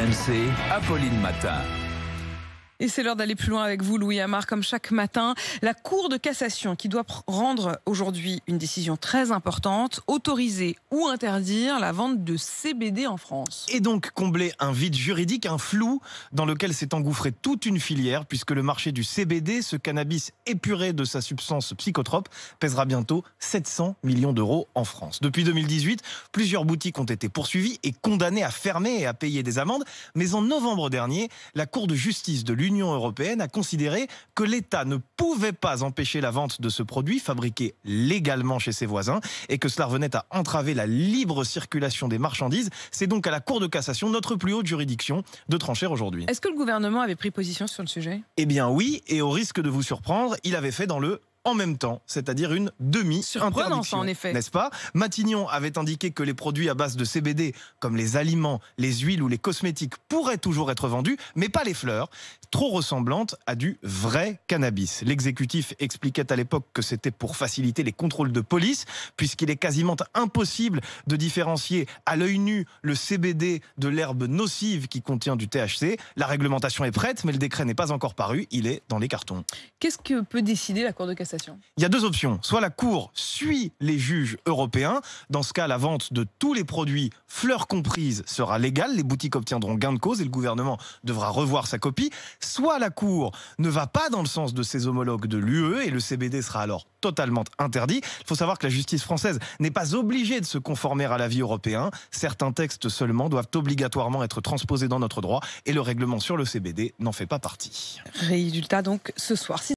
RMC, Apolline Matin. Et c'est l'heure d'aller plus loin avec vous, Louis Amar, comme chaque matin. La Cour de cassation qui doit rendre aujourd'hui une décision très importante, autoriser ou interdire la vente de CBD en France. Et donc combler un vide juridique, un flou dans lequel s'est engouffrée toute une filière, puisque le marché du CBD, ce cannabis épuré de sa substance psychotrope, pèsera bientôt 700 millions d'euros en France. Depuis 2018, plusieurs boutiques ont été poursuivies et condamnées à fermer et à payer des amendes. Mais en novembre dernier, la Cour de justice de l'Union européenne a considéré que l'État ne pouvait pas empêcher la vente de ce produit fabriqué légalement chez ses voisins et que cela revenait à entraver la libre circulation des marchandises. C'est donc à la Cour de cassation, notre plus haute juridiction, de trancher aujourd'hui. Est-ce que le gouvernement avait pris position sur le sujet ? Eh bien oui, et au risque de vous surprendre, il avait fait dans le en même temps, c'est-à-dire une demi-interdiction, en effet. n'est-ce pas ? Matignon avait indiqué que les produits à base de CBD, comme les aliments, les huiles ou les cosmétiques, pourraient toujours être vendus, mais pas les fleurs, trop ressemblantes à du vrai cannabis. L'exécutif expliquait à l'époque que c'était pour faciliter les contrôles de police, puisqu'il est quasiment impossible de différencier à l'œil nu le CBD de l'herbe nocive qui contient du THC. La réglementation est prête, mais le décret n'est pas encore paru, il est dans les cartons. Qu'est-ce que peut décider la Cour de cassation ? Il y a deux options. Soit la Cour suit les juges européens. Dans ce cas, la vente de tous les produits, fleurs comprises, sera légale. Les boutiques obtiendront gain de cause et le gouvernement devra revoir sa copie. Soit la Cour ne va pas dans le sens de ses homologues de l'UE et le CBD sera alors totalement interdit. Il faut savoir que la justice française n'est pas obligée de se conformer à l'avis européen. Certains textes seulement doivent obligatoirement être transposés dans notre droit et le règlement sur le CBD n'en fait pas partie. Résultat donc ce soir.